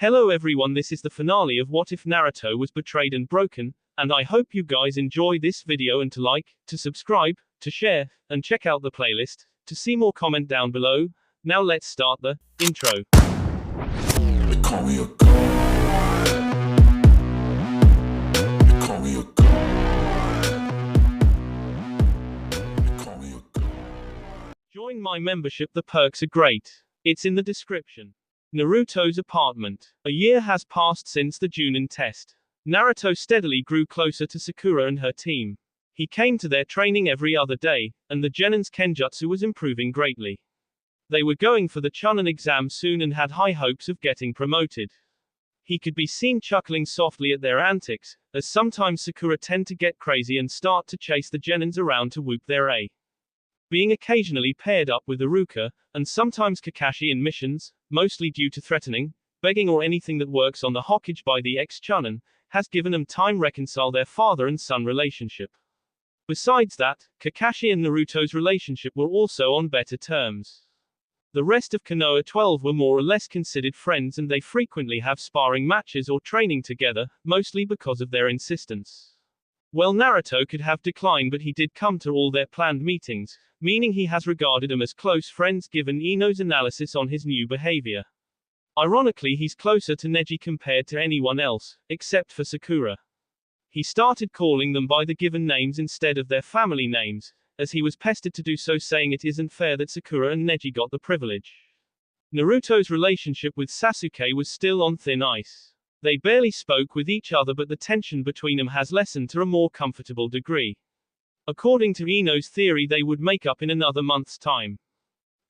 Hello everyone, this is the finale of What If Naruto Was Betrayed and Broken, and I hope you guys enjoy this video and to like, to subscribe, to share, and check out the playlist, to see more comment down below. Now let's start the intro. They call me a god. They call me a god. They call me a god. Join my membership, the perks are great. It's in the description. Naruto's apartment. A year has passed since the Junin test. Naruto steadily grew closer to Sakura and her team. He came to their training every other day, and the Genin's Kenjutsu was improving greatly. They were going for the Chunin exam soon and had high hopes of getting promoted. He could be seen chuckling softly at their antics, as sometimes Sakura tend to get crazy and start to chase the Genins around to whoop their A. Being occasionally paired up with Iruka, and sometimes Kakashi in missions, mostly due to threatening, begging or anything that works on the Hokage by the ex-Chunin, has given them time reconcile their father and son relationship. Besides that, Kakashi and Naruto's relationship were also on better terms. The rest of Konoha 12 were more or less considered friends and they frequently have sparring matches or training together, mostly because of their insistence. Well, Naruto could have declined, but he did come to all their planned meetings, meaning he has regarded them as close friends given Ino's analysis on his new behavior. Ironically, he's closer to Neji compared to anyone else, except for Sakura. He started calling them by the given names instead of their family names, as he was pestered to do so, saying it isn't fair that Sakura and Neji got the privilege. Naruto's relationship with Sasuke was still on thin ice. They barely spoke with each other, but the tension between them has lessened to a more comfortable degree. According to Ino's theory, they would make up in another month's time.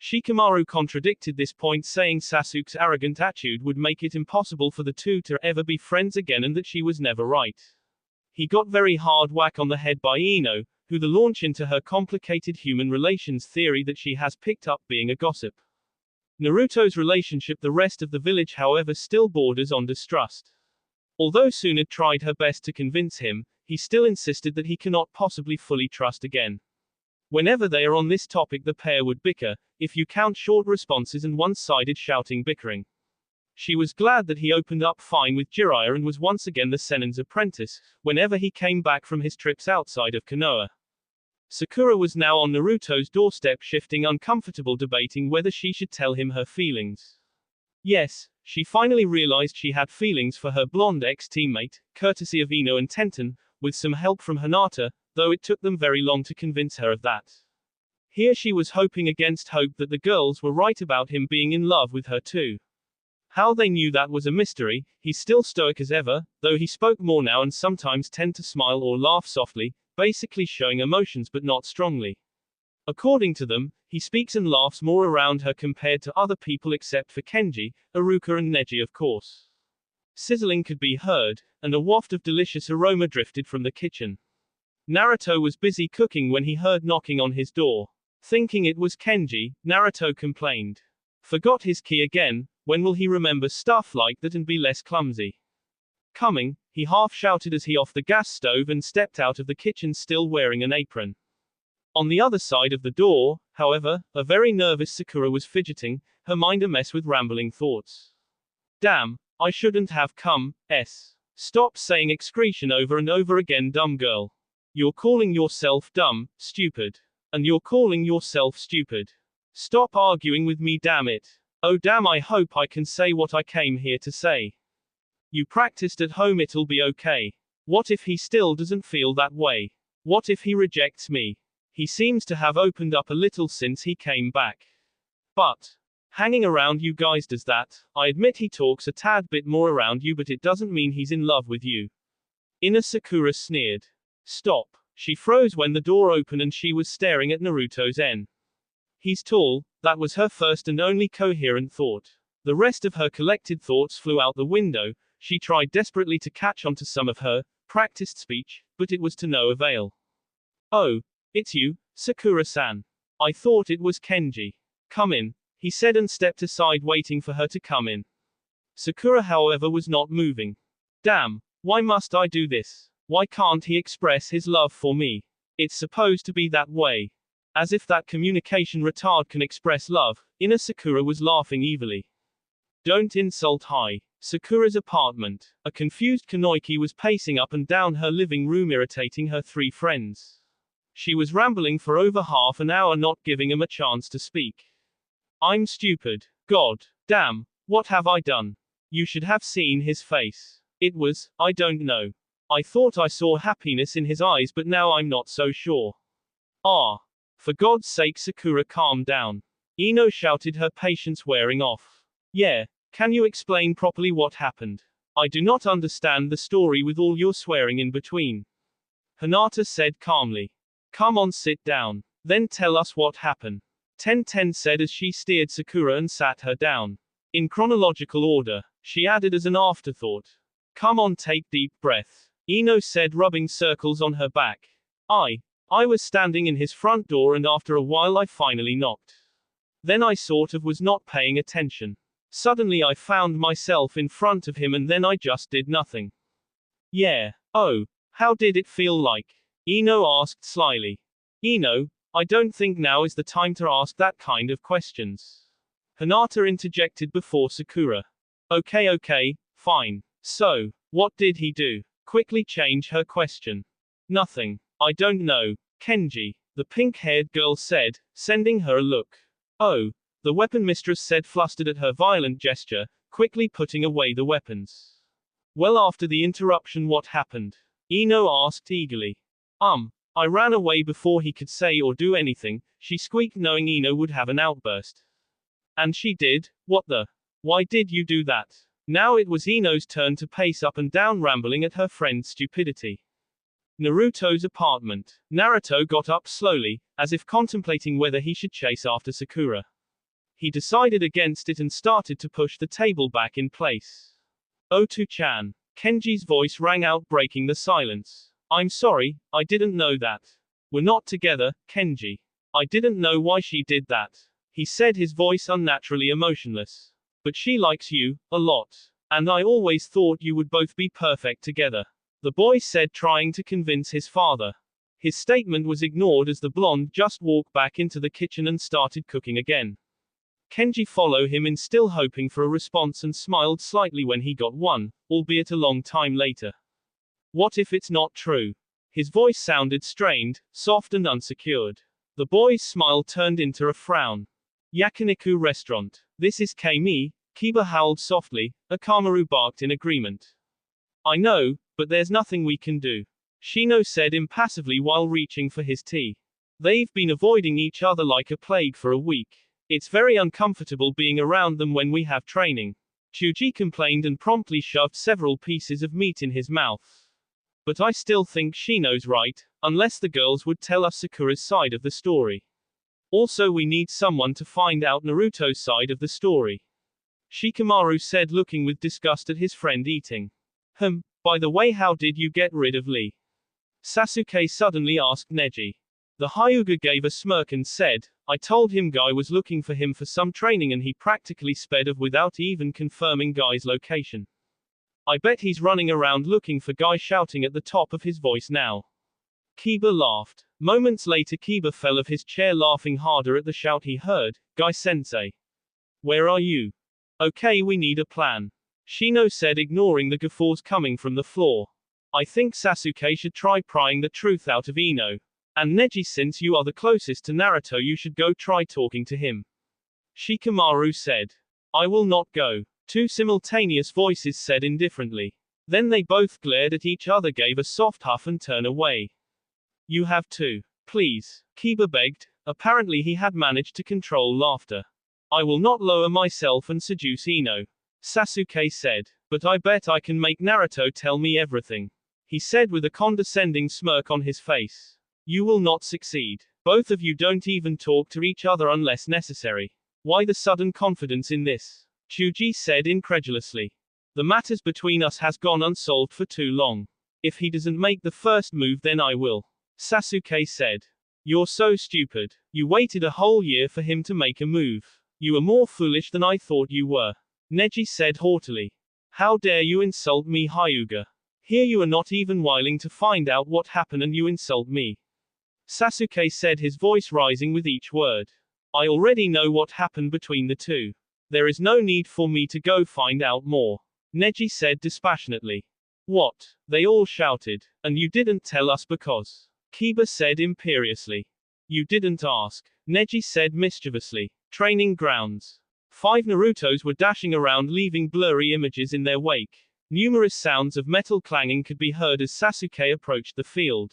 Shikamaru contradicted this point, saying Sasuke's arrogant attitude would make it impossible for the two to ever be friends again and that she was never right. He got very hard whack on the head by Ino, who the launch into her complicated human relations theory that she has picked up being a gossip. Naruto's relationship the rest of the village, however, still borders on distrust. Although Suna tried her best to convince him, he still insisted that he cannot possibly fully trust again. Whenever they are on this topic, the pair would bicker, if you count short responses and one-sided shouting bickering. She was glad that he opened up fine with Jiraiya and was once again the Senin's apprentice, whenever he came back from his trips outside of Konoha. Sakura was now on Naruto's doorstep, shifting uncomfortable, debating whether she should tell him her feelings. Yes, she finally realized she had feelings for her blonde ex-teammate, courtesy of Ino and Tenten, with some help from Hinata, though it took them very long to convince her of that. Here she was hoping against hope that the girls were right about him being in love with her too. How they knew that was a mystery. He's still stoic as ever, though he spoke more now and sometimes tend to smile or laugh softly, basically showing emotions but not strongly. According to them, he speaks and laughs more around her compared to other people except for Kenji, Iruka and Neji, of course. Sizzling could be heard, and a waft of delicious aroma drifted from the kitchen. Naruto was busy cooking when he heard knocking on his door. Thinking it was Kenji, Naruto complained. Forgot his key again, when will he remember stuff like that and be less clumsy? Coming, he half shouted as he off the gas stove and stepped out of the kitchen still wearing an apron. On the other side of the door, however, a very nervous Sakura was fidgeting, her mind a mess with rambling thoughts. Damn, I shouldn't have come, Stop saying excretion over and over again, dumb girl. You're calling yourself dumb, stupid. And you're calling yourself stupid. Stop arguing with me, damn it. Oh damn, I hope I can say what I came here to say. You practiced at home, it'll be okay. What if he still doesn't feel that way? What if he rejects me? He seems to have opened up a little since he came back. But hanging around you guys does that. I admit he talks a tad bit more around you, but it doesn't mean he's in love with you. Inner Sakura sneered. Stop. She froze when the door opened and she was staring at Naruto's N. He's tall, that was her first and only coherent thought. The rest of her collected thoughts flew out the window. She tried desperately to catch on to some of her practiced speech, but it was to no avail. Oh, it's you, Sakura-san. I thought it was Kenji. Come in, he said and stepped aside, waiting for her to come in. Sakura, however, was not moving. Damn, why must I do this? Why can't he express his love for me? It's supposed to be that way. As if that communication retard can express love, Inner Sakura was laughing evilly. Don't insult Hi. Sakura's apartment. A confused Kanoiki was pacing up and down her living room, irritating her three friends. She was rambling for over half an hour, not giving him a chance to speak. I'm stupid. God damn, what have I done? You should have seen his face. It was, I don't know. I thought I saw happiness in his eyes, but now I'm not so sure. Ah. For God's sake, Sakura, calm down. Ino shouted, her patience wearing off. Yeah. Can you explain properly what happened? I do not understand the story with all your swearing in between. Hinata said calmly. Come on, sit down. Then tell us what happened. Ten said as she steered Sakura and sat her down. In chronological order, she added as an afterthought. Come on, take deep breath. Ino said, rubbing circles on her back. I was standing in his front door, and after a while I finally knocked. Then I sort of was not paying attention. Suddenly I found myself in front of him, and then I just did nothing. Yeah. Oh, how did it feel like? Ino asked slyly. Ino, I don't think now is the time to ask that kind of questions. Hinata interjected before Sakura. Okay, fine. So, what did he do? Quickly change her question. Nothing. I don't know. Kenji, the pink-haired girl said, sending her a look. Oh. The weapon mistress said, flustered at her violent gesture, quickly putting away the weapons. Well, after the interruption, what happened? Ino asked eagerly. I ran away before he could say or do anything, she squeaked, knowing Ino would have an outburst. And she did? What the? Why did you do that? Now it was Ino's turn to pace up and down, rambling at her friend's stupidity. Naruto's apartment. Naruto got up slowly, as if contemplating whether he should chase after Sakura. He decided against it and started to push the table back in place. Otu-chan. Kenji's voice rang out, breaking the silence. I'm sorry, I didn't know that. We're not together, Kenji. I didn't know why she did that. He said, his voice unnaturally emotionless. But she likes you, a lot. And I always thought you would both be perfect together. The boy said, trying to convince his father. His statement was ignored as the blonde just walked back into the kitchen and started cooking again. Kenji followed him in, still hoping for a response, and smiled slightly when he got one, albeit a long time later. What if it's not true? His voice sounded strained, soft and unsecured. The boy's smile turned into a frown. Yakiniku restaurant. This is Kami, Kiba howled softly. Akamaru barked in agreement. I know, but there's nothing we can do. Shino said impassively while reaching for his tea. They've been avoiding each other like a plague for a week. It's very uncomfortable being around them when we have training. Chuji complained and promptly shoved several pieces of meat in his mouth. But I still think Shino's right, unless the girls would tell us Sakura's side of the story. Also, we need someone to find out Naruto's side of the story. Shikamaru said, looking with disgust at his friend eating. By the way, how did you get rid of Lee? Sasuke suddenly asked Neji. The Hyuga gave a smirk and said, I told him Guy was looking for him for some training and he practically sped off without even confirming Guy's location. I bet he's running around looking for Guy, shouting at the top of his voice now. Kiba laughed. Moments later, Kiba fell off his chair, laughing harder at the shout he heard. Guy-sensei. Where are you? Okay, we need a plan. Shino said, ignoring the guffaws coming from the floor. I think Sasuke should try prying the truth out of Ino. And Neji, since you are the closest to Naruto, you should go try talking to him. Shikamaru said. I will not go. Two simultaneous voices said indifferently. Then they both glared at each other, gave a soft huff and turned away. You have to. Please. Kiba begged. Apparently he had managed to control laughter. I will not lower myself and seduce Ino. Sasuke said. But I bet I can make Naruto tell me everything. He said with a condescending smirk on his face. You will not succeed. Both of you don't even talk to each other unless necessary. Why the sudden confidence in this? Chuji said incredulously. The matters between us has gone unsolved for too long. If he doesn't make the first move, then I will. Sasuke said. You're so stupid. You waited a whole year for him to make a move. You are more foolish than I thought you were. Neji said haughtily. How dare you insult me, Hyuga? Here you are not even willing to find out what happened and you insult me. Sasuke said, his voice rising with each word. I already know what happened between the two. There is no need for me to go find out more. Neji said dispassionately. What? They all shouted. And you didn't tell us because. Kiba said imperiously. You didn't ask. Neji said mischievously. Training grounds. 5 Narutos were dashing around, leaving blurry images in their wake. Numerous sounds of metal clanging could be heard as Sasuke approached the field.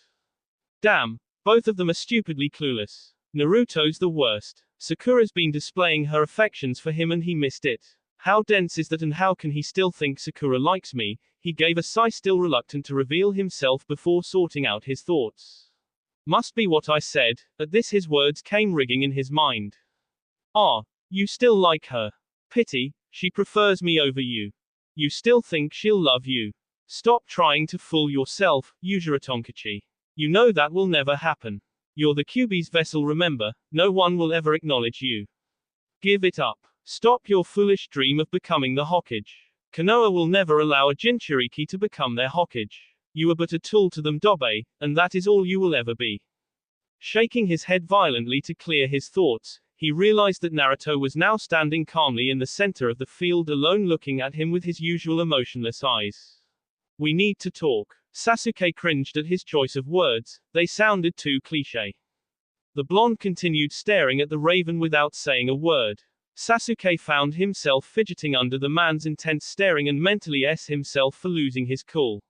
Damn, both of them are stupidly clueless. Naruto's the worst. Sakura's been displaying her affections for him and he missed it. How dense is that, and how can he still think Sakura likes me? He gave a sigh, still reluctant to reveal himself before sorting out his thoughts. Must be what I said. At this his words came rigging in his mind. Ah, you still like her. Pity, she prefers me over you. You still think she'll love you. Stop trying to fool yourself, Yujiro Tonkachi. You know that will never happen. You're the Kyuubi's vessel, remember, no one will ever acknowledge you. Give it up. Stop your foolish dream of becoming the Hokage. Konoha will never allow a Jinchuriki to become their Hokage. You are but a tool to them, Dobe, and that is all you will ever be. Shaking his head violently to clear his thoughts, he realized that Naruto was now standing calmly in the center of the field, alone, looking at him with his usual emotionless eyes. We need to talk. Sasuke cringed at his choice of words, they sounded too cliché. The blonde continued staring at the raven without saying a word. Sasuke found himself fidgeting under the man's intense staring and mentally himself for losing his cool.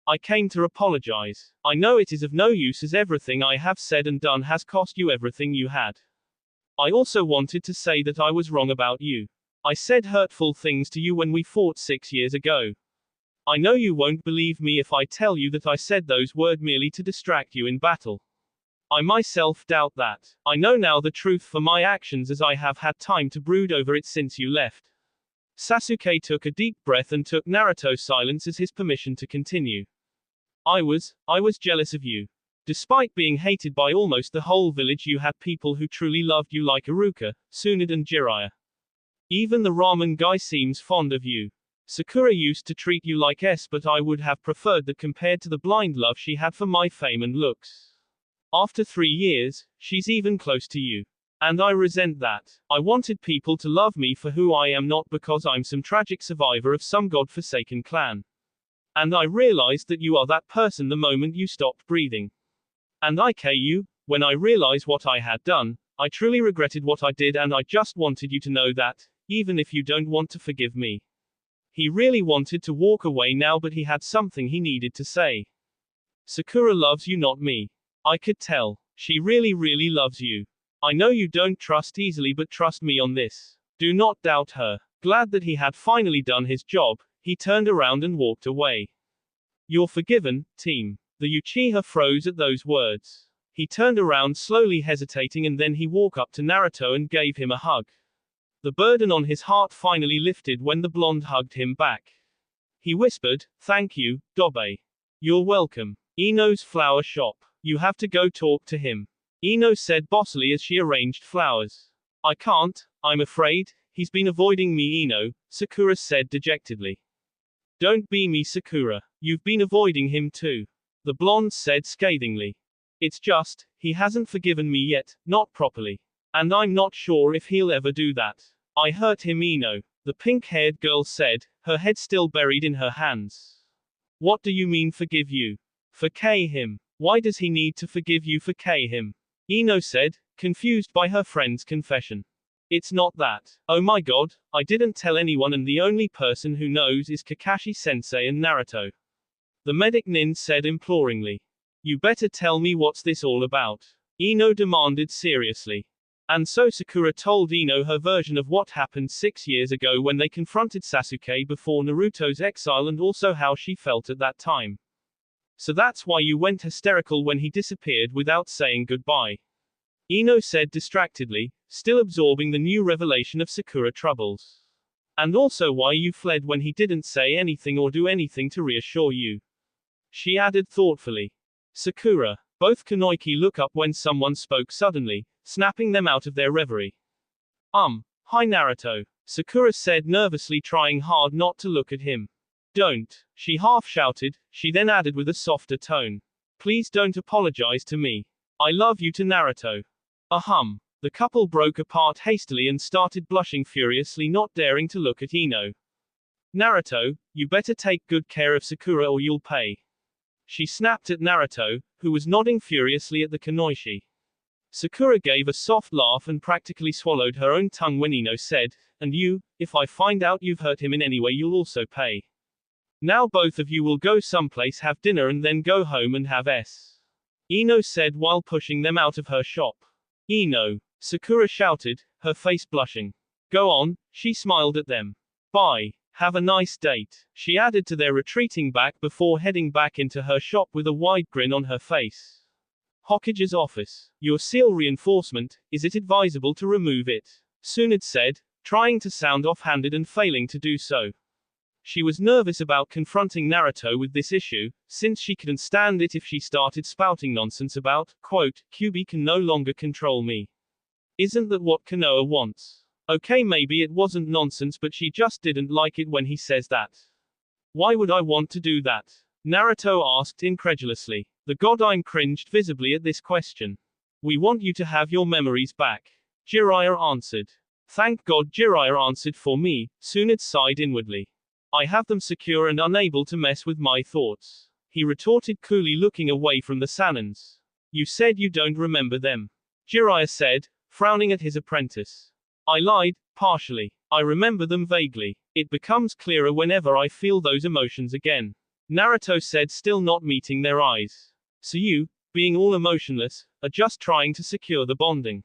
I came to apologize. I know it is of no use, as everything I have said and done has cost you everything you had. I also wanted to say that I was wrong about you. I said hurtful things to you when we fought 6 years ago. I know you won't believe me if I tell you that I said those words merely to distract you in battle. I myself doubt that. I know now the truth for my actions, as I have had time to brood over it since you left. Sasuke took a deep breath and took Naruto's silence as his permission to continue. I was jealous of you. Despite being hated by almost the whole village, you had people who truly loved you, like Iruka, Tsunade and Jiraiya. Even the ramen guy seems fond of you. Sakura used to treat you like but I would have preferred that compared to the blind love she had for my fame and looks. After 3 years, she's even close to you. And I resent that. I wanted people to love me for who I am, not because I'm some tragic survivor of some god-forsaken clan. And I realized that you are that person the moment you stopped breathing. And when I realized what I had done, I truly regretted what I did, and I just wanted you to know that, even if you don't want to forgive me. He really wanted to walk away now, but he had something he needed to say. Sakura loves you, not me. I could tell. She really, really loves you. I know you don't trust easily, but trust me on this. Do not doubt her. Glad that he had finally done his job, he turned around and walked away. You're forgiven, team. The Uchiha froze at those words. He turned around slowly, hesitating, and then he walked up to Naruto and gave him a hug. The burden on his heart finally lifted when the blonde hugged him back. He whispered, "Thank you, Dobe. You're welcome. Ino's flower shop. You have to go talk to him," Ino said bossily as she arranged flowers. "I can't, I'm afraid. He's been avoiding me, Ino," Sakura said dejectedly. "Don't be me, Sakura. You've been avoiding him too," the blonde said scathingly. "It's just, he hasn't forgiven me yet, not properly. And I'm not sure if he'll ever do that. I hurt him, Ino," the pink-haired girl said, her head still buried in her hands. "What do you mean forgive you? Forgive him? Why does he need to forgive you? Forgive him?" Ino said, confused by her friend's confession. "It's not that. Oh my god, I didn't tell anyone, and the only person who knows is Kakashi-sensei and Naruto," the medic nin said imploringly. "You better tell me what's this all about," Ino demanded seriously. And so Sakura told Ino her version of what happened 6 years ago when they confronted Sasuke before Naruto's exile, and also how she felt at that time. "So that's why you went hysterical when he disappeared without saying goodbye," Ino said distractedly, still absorbing the new revelation of Sakura troubles. "And also why you fled when he didn't say anything or do anything to reassure you," she added thoughtfully. "Sakura." Both Kunoichi look up when someone spoke suddenly, snapping them out of their reverie. Hi Naruto," Sakura said nervously, trying hard not to look at him. "Don't," she half shouted, she then added with a softer tone. "Please don't apologize to me. I love you," to Naruto. The couple broke apart hastily and started blushing furiously, not daring to look at Ino. Naruto, you better take good care of Sakura or you'll pay. She snapped at Naruto, who was nodding furiously at the kanoishi. Sakura gave a soft laugh and practically swallowed her own tongue when Ino said, and you, if I find out you've hurt him in any way you'll also pay. Now both of you will go someplace, have dinner and then go home and have s. Ino said while pushing them out of her shop. Ino, Sakura shouted, her face blushing. Go on, she smiled at them. Bye. Have a nice date, she added to their retreating back before heading back into her shop with a wide grin on her face. Hokage's office. Your seal reinforcement, is it advisable to remove it? Tsunade said, trying to sound offhanded and failing to do so. She was nervous about confronting Naruto with this issue, since she couldn't stand it if she started spouting nonsense about, quote, Kyuubi can no longer control me. Isn't that what Konoha wants? Okay, maybe it wasn't nonsense, but she just didn't like it when he says that. Why would I want to do that? Naruto asked incredulously. The Godine cringed visibly at this question. We want you to have your memories back. Jiraiya answered. Thank God Jiraiya answered for me, Tsunade sighed inwardly. I have them secure and unable to mess with my thoughts. He retorted coolly, looking away from the Sanins. You said you don't remember them. Jiraiya said, frowning at his apprentice. I lied, partially. I remember them vaguely. It becomes clearer whenever I feel those emotions again. Naruto said, still not meeting their eyes. So you, being all emotionless, are just trying to secure the bonding.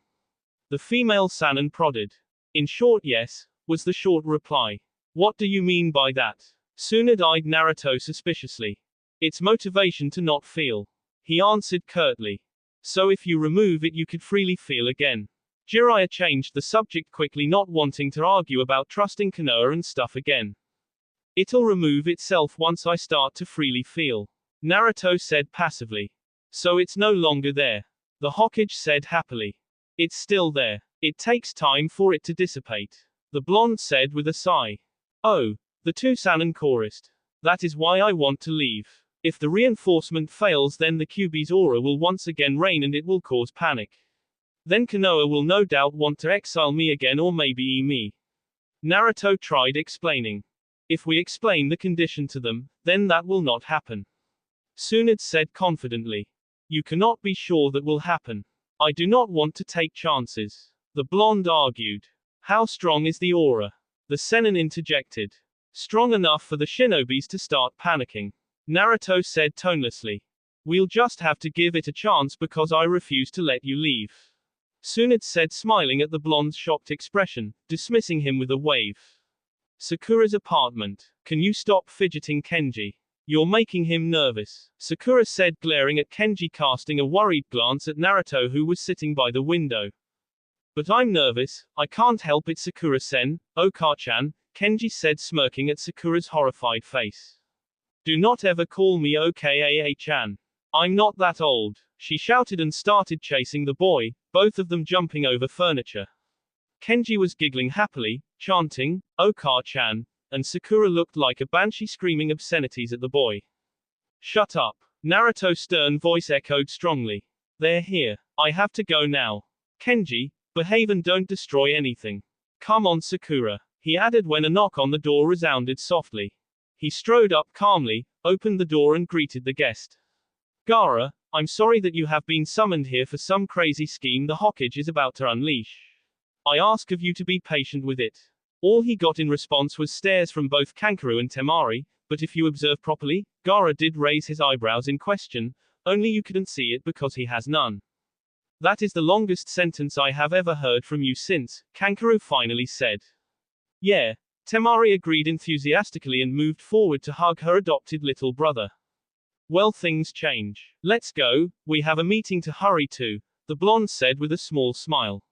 The female Sannin prodded. In short, yes, was the short reply. What do you mean by that? Tsunade eyed Naruto suspiciously. It's motivation to not feel. He answered curtly. So if you remove it you could freely feel again. Jiraiya changed the subject quickly, not wanting to argue about trusting Konoha and stuff again. It'll remove itself once I start to freely feel. Naruto said passively. So it's no longer there. The Hokage said happily. It's still there. It takes time for it to dissipate. The blonde said with a sigh. Oh, the two Sannin chorused. That is why I want to leave. If the reinforcement fails, then the Kyuubi's aura will once again reign and it will cause panic. Then Konoha will no doubt want to exile me again, or maybe me. Naruto tried explaining. If we explain the condition to them, then that will not happen. Tsunade said confidently. You cannot be sure that will happen. I do not want to take chances. The blonde argued. How strong is the aura? The Sennin interjected. Strong enough for the shinobis to start panicking. Naruto said tonelessly. We'll just have to give it a chance because I refuse to let you leave. Tsunade said, smiling at the blonde's shocked expression, dismissing him with a wave. Sakura's apartment. Can you stop fidgeting, Kenji? You're making him nervous. Sakura said, glaring at Kenji, casting a worried glance at Naruto, who was sitting by the window. But I'm nervous, I can't help it, Sakura-sen. Oka-chan, Kenji said, smirking at Sakura's horrified face. Do not ever call me Okaa-chan. I'm not that old, she shouted and started chasing the boy, both of them jumping over furniture. Kenji was giggling happily, chanting, Oka-chan, and Sakura looked like a banshee screaming obscenities at the boy. Shut up. Naruto's stern voice echoed strongly. They're here. I have to go now. Kenji, behave and don't destroy anything. Come on, Sakura, he added when a knock on the door resounded softly. He strode up calmly, opened the door and greeted the guest. Gaara, I'm sorry that you have been summoned here for some crazy scheme the Hokage is about to unleash. I ask of you to be patient with it. All he got in response was stares from both Kankuro and Temari, but if you observe properly, Gaara did raise his eyebrows in question, only you couldn't see it because he has none. That is the longest sentence I have ever heard from you since, Kankuro finally said. Yeah, Temari agreed enthusiastically and moved forward to hug her adopted little brother. Well, things change. Let's go, we have a meeting to hurry to, the blonde said with a small smile.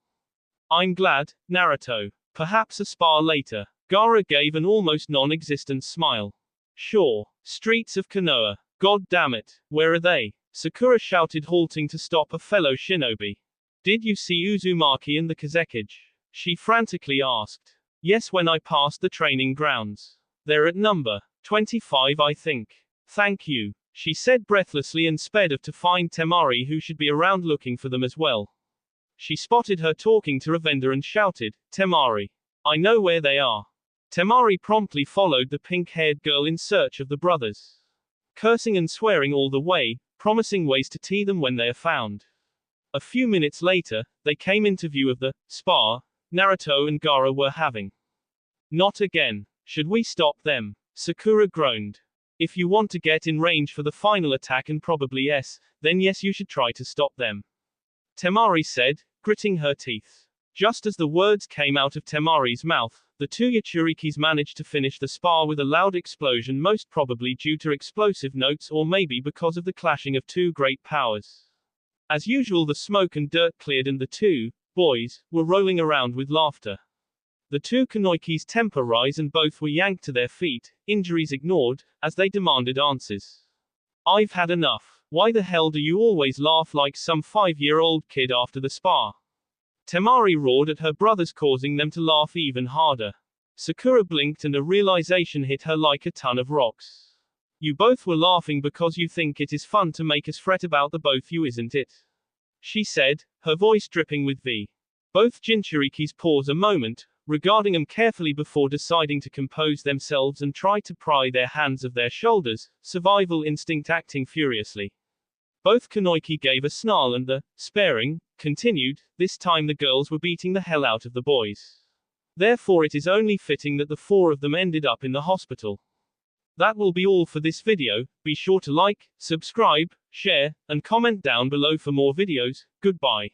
I'm glad, Naruto. Perhaps a spar later. Gaara gave an almost non-existent smile. Sure. Streets of Konoha. God damn it. Where are they? Sakura shouted, halting to stop a fellow shinobi. Did you see Uzumaki and the Kazekage? She frantically asked. Yes, when I passed the training grounds. They're at number 25, I think. Thank you, she said breathlessly and sped off to find Temari, who should be around looking for them as well. She spotted her talking to a vendor and shouted, Temari. I know where they are. Temari promptly followed the pink-haired girl in search of the brothers, cursing and swearing all the way, promising ways to tee them when they are found. A few minutes later, they came into view of the spar Naruto and Gaara were having. Not again. Should we stop them? Sakura groaned. If you want to get in range for the final attack and probably yes, then yes you should try to stop them. Temari said, gritting her teeth. Just as the words came out of Temari's mouth, the two Yachiurikis managed to finish the spar with a loud explosion, most probably due to explosive notes or maybe because of the clashing of two great powers. As usual, the smoke and dirt cleared and the two boys were rolling around with laughter. The two Kunoiki's temper rose and both were yanked to their feet, injuries ignored, as they demanded answers. I've had enough. Why the hell do you always laugh like some 5-year-old kid after the spar? Temari roared at her brothers, causing them to laugh even harder. Sakura blinked and a realization hit her like a ton of rocks. You both were laughing because you think it is fun to make us fret about the both you, isn't it? She said, her voice dripping with V. Both Jinchurikis pause a moment, regarding them carefully before deciding to compose themselves and try to pry their hands off their shoulders, survival instinct acting furiously. Both Kunoiki gave a snarl and the sparring continued. This time the girls were beating the hell out of the boys. Therefore it is only fitting that the four of them ended up in the hospital. That will be all for this video. Be sure to like, subscribe, share, and comment down below for more videos. Goodbye.